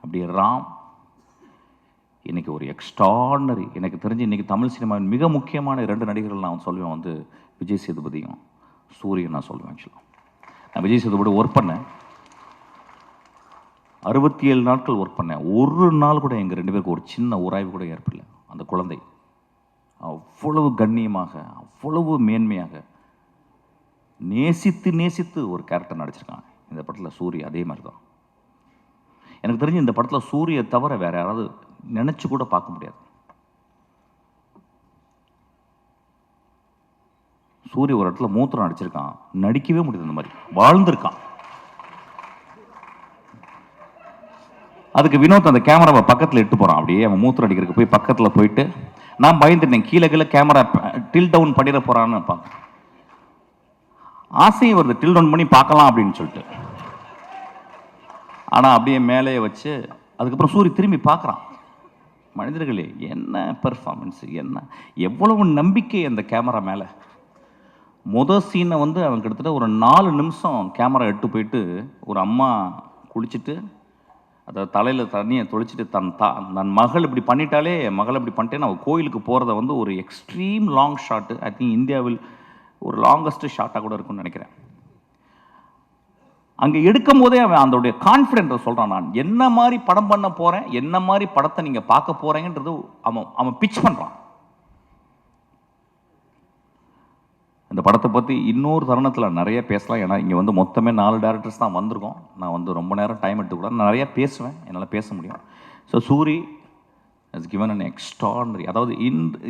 அப்படியே ராம், இன்றைக்கி ஒரு எக்ஸ்ட்ராடனரி. எனக்கு தெரிஞ்சு இன்றைக்கி தமிழ் சினிமாவின் மிக முக்கியமான 2 நடிகர்கள் நான் சொல்லுவேன், விஜய் சேதுபதியும் சூரியன் நான் சொல்லுவேன். ஆக்சுவலாக நான் விஜய் சேதுபதி ஒர்க் பண்ணேன், 67 நாட்கள் ஒர்க் பண்ணேன். ஒரு நாள் கூட எங்கள் 2 பேருக்கு ஒரு சின்ன உராய்வு கூட ஏற்படல. அந்த குழந்தை அவ்வளவு கண்ணியமாக, அவ்வளவு மேன்மையாக நேசித்து ஒரு கேரக்டர் நடிச்சிருக்காங்க. இந்த படத்தில் சூரிய அதே மாதிரி தான். எனக்கு தெரிஞ்சு இந்த படத்தில் சூரிய தவிர வேற யாராவது நினச்சி கூட பார்க்க முடியாது. சூரிய ஒரு இடத்துல மூத்திரம் நடிச்சிருக்கான், நடிக்கவே முடியாது. இந்த மாதிரி வாழ்ந்திருக்கான். அதுக்கு வினோத் அந்த கேமராவை பக்கத்தில் இட்டு போகிறான். அப்படியே அவன் மூத்திரம் அடிக்கிறதுக்கு போய் பக்கத்தில் போயிட்டு நான் பயந்துட்டேன், கீழே கேமரா டில் டவுன் பண்ணிட போகிறான்னு பார்க்க ஆசையும் வருது, டில் டவுன் பண்ணி பார்க்கலாம் அப்படின்னு சொல்லிட்டு. ஆனால் அப்படியே மேலேயே வச்சு அதுக்கப்புறம் சூரிய திரும்பி பார்க்குறான். மனிதர்களே என்ன பெர்ஃபார்மன்ஸு, என்ன எவ்வளவு நம்பிக்கை அந்த கேமரா மேலே. சீனை அவன் கிட்டத்தட்ட ஒரு 4 நிமிஷம் கேமரா எட்டு போயிட்டு ஒரு அம்மா குளிச்சுட்டு அதை தலையில் தண்ணியை தொளிச்சுட்டு தன் மகள் இப்படி பண்ணிட்டாலே, மகள் இப்படி பண்ணிட்டேன்னு அவள் கோயிலுக்கு போகிறத ஒரு extreme long shot. I think இந்தியாவில் ஒரு லாங்கஸ்ட் ஷாட்டாக கூட இருக்குன்னு நினைக்கிறேன். அங்கே எடுக்கும் போதே அவன் அதோடைய கான்ஃபிடென்ட்டை சொல்கிறான். நான் என்ன மாதிரி படம் பண்ண போகிறேன், என்ன மாதிரி படத்தை நீங்கள் பார்க்க போகிறீங்கன்றது அவன் பிச் பண்ணுறான். இந்த படத்தை பற்றி இன்னொரு தருணத்தில் நிறைய பேசலாம். ஏன்னா இங்கே மொத்தமே 4 டேரக்டர்ஸ் தான் வந்திருக்கோம். நான் ரொம்ப நேரம் டைம் எடுத்துக்கூடாது, நிறையா பேசுவேன், என்னால் பேச முடியும். So Soori is given an extraordinary. அதாவது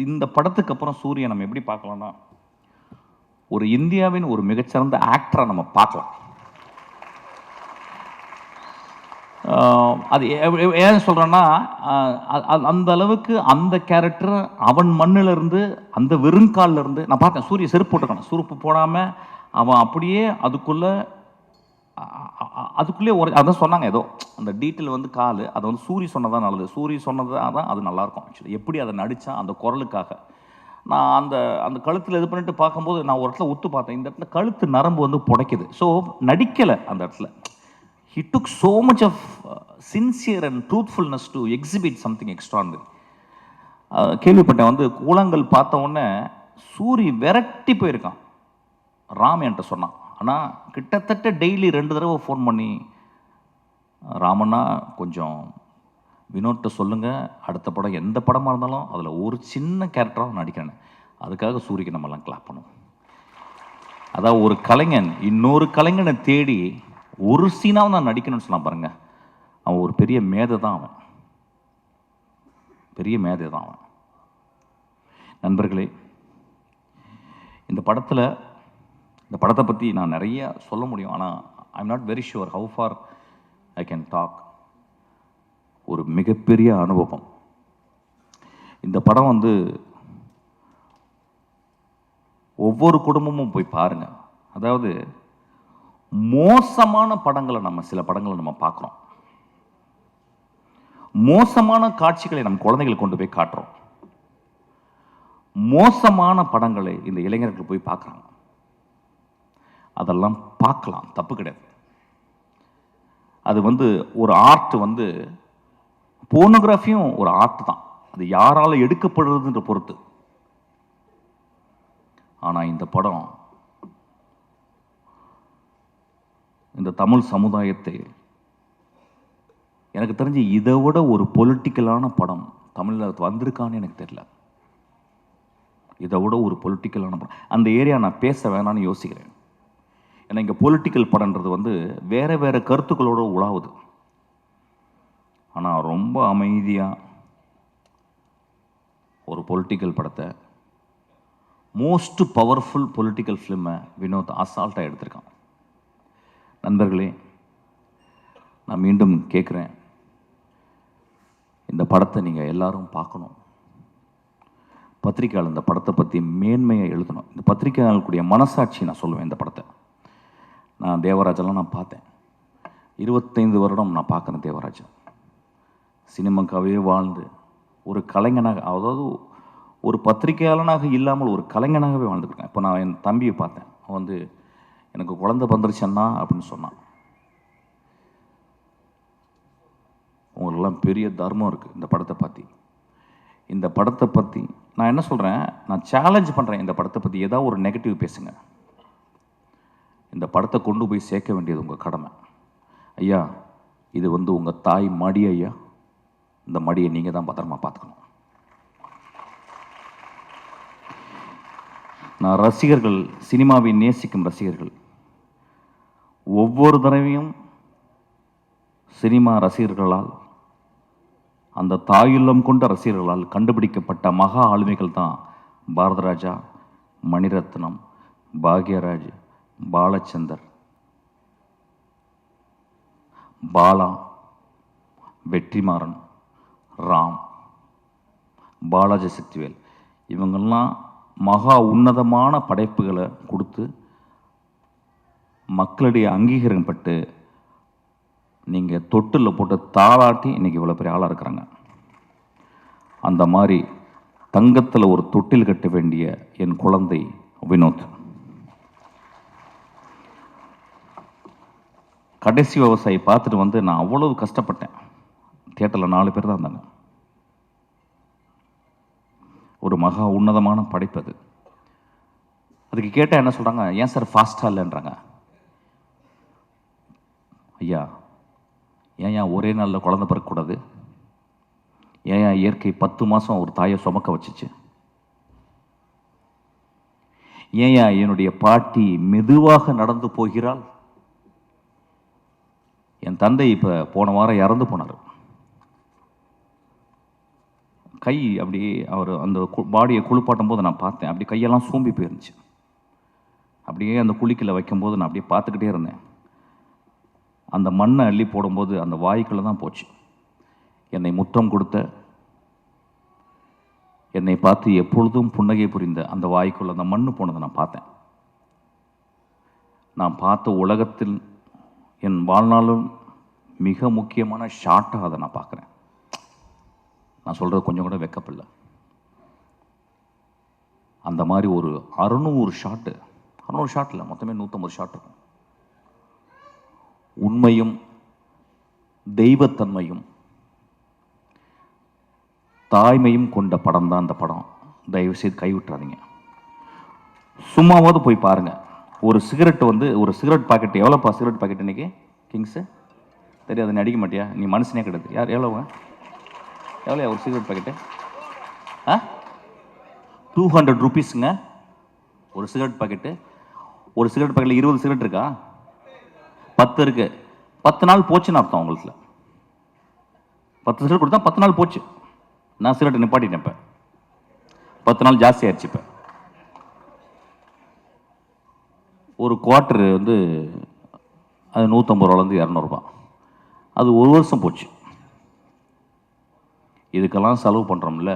இந்த படத்துக்கு அப்புறம் சூரியை நம்ம எப்படி பார்க்கலாம்னா, ஒரு இந்தியாவின் ஒரு மிகச்சிறந்த ஆக்டரை நம்ம பார்க்கலாம். அது ஏன் சொல்கிறேன்னா, அந்த அளவுக்கு அந்த கேரக்டர் அவன் மண்ணிலிருந்து, அந்த வெறுங்காலிருந்து நான் பார்த்தேன். சூரிய செருப்பு போட்டுருக்கான், செருப்பு போடாமல் அவன் அப்படியே அதுக்குள்ளே ஒரு அதான் சொன்னாங்க, ஏதோ அந்த டீட்டெயில் கால் அதை சூரிய சொன்னதான் நல்லது, சூரிய சொன்னதாக தான் அது நல்லாயிருக்கும். ஆக்சுவலி எப்படி அதை நடித்தான் அந்த குரலுக்காக. நான் அந்த கழுத்தில் இது பண்ணிட்டு பார்க்கும்போது நான் ஒரு இடத்துல ஒத்து பார்த்தேன், இந்த இடத்துல கழுத்து நரம்பு புடைக்குது. ஸோ நடிக்கலை அந்த இடத்துல. He took so much of sincere and truthfulness to exhibit something extraordinary. கேள்விப்பட்டேன் கூழாங்கல் பார்த்த உடனே சூரி விரட்டி போயிருக்கான். ராம் என்கிட்ட சொன்னான். ஆனால் கிட்டத்தட்ட டெய்லி 2 தடவை ஃபோன் பண்ணி, ராமண்ணா கொஞ்சம் வினோட்ட சொல்லுங்கள், அடுத்த படம் எந்த படமாக இருந்தாலும் அதில் ஒரு சின்ன கேரக்டராக நடிக்கிறேன்னு. அதுக்காக சூரிக்கு நம்மலாம் கிளாப் பண்ணுவோம். அதாவது ஒரு கலைஞன் இன்னொரு கலைஞனை தேடி ஒரு சீனாவும் நான் நடிக்கணும்னு சொன்னான் பாருங்க. அவன் ஒரு பெரிய மேதை தான். பெரிய மேதை தான் அவன். நண்பர்களே, இந்த படத்தை பற்றி நான் நிறைய சொல்ல முடியும். ஆனால் I am not very sure how far I can talk. ஒரு மிகப்பெரிய அனுபவம். இந்த படம் ஒவ்வொரு குடும்பமும் போய் பாருங்க. அதாவது மோசமான படங்களை சில படங்களை நம்ம பார்க்குறோம். மோசமான காட்சிகளை நம்ம குழந்தைகளுக்கு கொண்டு போய் காட்டுறோம். மோசமான படங்களை இந்த இளைஞர்கள் போய் பார்க்குறாங்க. அதெல்லாம் பார்க்கலாம், தப்பு கிடையாது. அது ஒரு ஆர்ட். போர்னோகிராஃபியும் ஒரு ஆர்ட் தான். அது யாரால எடுக்கப்படுறதுன்ற பொறுத்து. ஆனால் இந்த படம் இந்த தமிழ் சமுதாயத்தை, எனக்கு தெரிஞ்சு இதை விட ஒரு பொலிட்டிக்கலான படம் தமிழில் வந்திருக்கான்னு எனக்கு தெரியல. இதை விட ஒரு பொலிட்டிக்கலான படம் அந்த ஏரியா நான் பேச வேணான்னு யோசிக்கிறேன். ஏன்னா இங்கே பொலிட்டிக்கல் படம்ன்றது வேறு கருத்துக்களோடு உலாவுது. ஆனால் ரொம்ப அமைதியாக ஒரு பொலிட்டிக்கல் படத்தை, மோஸ்ட் பவர்ஃபுல் பொலிட்டிக்கல் ஃபிலிமை வினோத் அசால்ட்டாக எடுத்திருக்கான். நண்பர்களே, நான் மீண்டும் கேட்குறேன், இந்த படத்தை நீங்கள் எல்லாரும் பார்க்கணும். பத்திரிக்கையாளர் இந்த படத்தை பற்றி மேன்மையை எழுதணும். இந்த பத்திரிக்கையாளர்களுடைய மனசாட்சி நான் சொல்லுவேன். இந்த படத்தை நான் தேவராஜெல்லாம் நான் பார்த்தேன். 25 வருடம் நான் பார்க்குறேன் தேவராஜா. சினிமாக்காகவே வாழ்ந்து ஒரு கலைஞனாக, அதாவது ஒரு பத்திரிகையாளனாக இல்லாமல் ஒரு கலைஞனாகவே வாழ்ந்துருக்கேன். இப்போ நான் என் தம்பியை பார்த்தேன். அவன் வந்து எனக்கு குழந்தை வந்துருச்சேன்னா அப்படின்னு சொன்னான். உங்களுக்கெல்லாம் பெரிய தர்மம் இருக்குது இந்த படத்தை பற்றி. இந்த படத்தை பற்றி நான் என்ன சொல்கிறேன், நான் சேலஞ்ச் பண்ணுறேன். இந்த படத்தை பற்றி ஏதாவது ஒரு நெகட்டிவ் பேசுங்க. இந்த படத்தை கொண்டு போய் சேர்க்க வேண்டியது உங்கள் கடமை. ஐயா, இது வந்து உங்கள் தாய் மடி ஐயா. இந்த மடியை நீங்கள் தான் பத்திரமா பார்த்துக்கணும். நான் ரசிகர்கள், சினிமாவை நேசிக்கும் ரசிகர்கள், ஒவ்வொரு தடவையும் சினிமா ரசிகர்களால், அந்த தாயுள்ளம் கொண்ட ரசிகர்களால் கண்டுபிடிக்கப்பட்ட மகா ஆளுமைகள் தான் பாரதராஜா, மணிரத்னம், பாக்யராஜ், பாலச்சந்தர், பாலா, வெற்றிமாறன், ராம், பாலாஜி சக்திவேல். இவங்கெல்லாம் மகா உன்னதமான படைப்புகளை கொடுத்து மக்களுடைய அங்கீகாரம் பட்டு நீங்கள் தொட்டில் போட்டு தாளாட்டி இன்றைக்கி இவ்வளோ பெரிய ஆளாக இருக்கிறாங்க. அந்த மாதிரி தங்கத்தில் ஒரு தொட்டில் கட்ட வேண்டிய என் குழந்தை வினோத். கடைசி விவசாயி பார்த்துட்டு வந்து நான் அவ்வளவு கஷ்டப்பட்டேன். தியேட்டரில் 4 பேர் தான் இருந்தாங்க. ஒரு மகா உன்னதமான படைப்பு அது. அதுக்கு கேட்டால் என்ன சொல்கிறாங்க, ஏன் சார் ஃபாஸ்ட்டாக இல்லைன்றாங்க. ஐயா, ஏன் ஒரே நாளில் குழந்தை பிறக்கக்கூடாது? ஏன் இயற்கை 10 மாதம் ஒரு தாயை சுமக்க வச்சுச்சு? ஏன் என்னுடைய பாட்டி மெதுவாக நடந்து போகிறாள்? என் தந்தை இப்போ போன வாரம் இறந்து போனார். கை அப்படியே அவர் அந்த பாடியை குளிப்பாட்டும் போது நான் பார்த்தேன். அப்படி கையெல்லாம் சூம்பி போயிருந்துச்சு. அப்படியே அந்த குளிக்கல வைக்கும்போது நான் அப்படியே பார்த்துக்கிட்டே இருந்தேன். அந்த மண்ணை அள்ளி போடும்போது அந்த வாய்க்குள்ளே தான் போச்சு. என்னை முத்தம் கொடுத்த, என்னை பார்த்து எப்பொழுதும் புன்னகை புரிந்த அந்த வாய்க்குள்ள அந்த மண்ணு போனதை நான் பார்த்தேன். நான் பார்த்த உலகத்தில் என் வாழ்நாளும் மிக முக்கியமான ஷாட்டாக அதை நான் பார்க்குறேன். நான் சொல்கிறது கொஞ்சம் கூட வெக்கப்படல. அந்த மாதிரி ஒரு 600 ஷாட்டு, 600 ஷாட்டில் மொத்தமே 150 ஷாட் இருக்கும். உண்மையும் தெய்வத்தன்மையும் தாய்மையும் கொண்ட படம் தான் அந்த படம். தயவுசெய்து கைவிட்டுறாதீங்க. சும்மாவது போய் பாருங்கள். ஒரு சிகரெட் வந்து, ஒரு சிகரெட் பாக்கெட் எவ்வளோப்பா? சிகரெட் பாக்கெட் இன்னைக்கு கிங்ஸு தெரியாது, நீ அடிக்க மாட்டியா? நீ மனுஷனே கிடையாது. யார் எவ்வளோங்க? எவ்வளோ ஒரு சிகரெட் பாக்கெட்டு? 200 rupeesங்க ஒரு சிகரெட் பாக்கெட்டு. ஒரு சிகரெட் பாக்கெட்டில் 20 சிகரெட் இருக்கா? 10 இருக்கு. 10 நாள் போச்சுன்னு அர்த்தம் உங்களுக்கு. 10 சிகரெட் கொடுத்தா 10 நாள் போச்சு. நான் சிகரெட்டை நிப்பாட்டிட்டேன். இப்போ 10 நாள் ஜாஸ்தி ஆயிடுச்சு. இப்போ ஒரு குவார்ட்டரு வந்து அது 150 ரூபாலேருந்து 200 ரூபா. அது 1 வருஷம் போச்சு. இதுக்கெல்லாம் செலவு பண்ணுறோம்ல.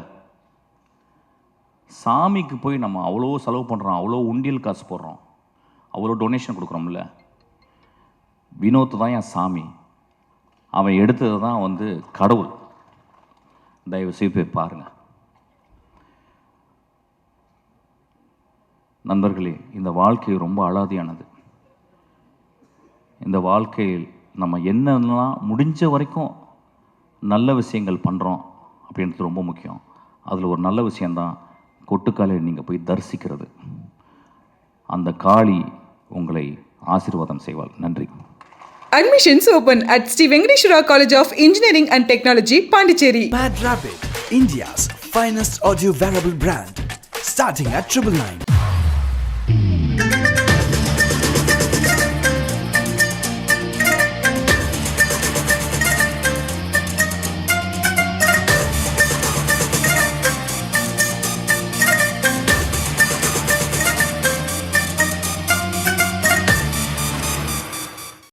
சாமிக்கு போய் நம்ம அவ்வளோ செலவு பண்ணுறோம், அவ்வளோ உண்டியல் காசு போடுறோம், அவ்வளோ டொனேஷன் கொடுக்குறோம்ல. வினோத் தான் என் சாமி. அவன் எடுத்தது தான் வந்து கடவுள். தயவு செய்து போய் பாருங்கள். நண்பர்களே, இந்த வாழ்க்கை ரொம்ப அலாதியானது. இந்த வாழ்க்கையில் நம்ம என்னெல்லாம் முடிஞ்ச வரைக்கும் நல்ல விஷயங்கள் பண்ணுறோம் அப்படின்றது ரொம்ப முக்கியம். அதில் ஒரு நல்ல விஷயந்தான் கொட்டுக்காலையில் நீங்கள் போய் தரிசிக்கிறது. அந்த காளி உங்களை ஆசீர்வாதம் செய்வாள். நன்றி. Admissions open at Sri Venkateshwara College of Engineering and Technology, Pondicherry. Mad Rapid, India's finest audio wearable brand, starting at 999.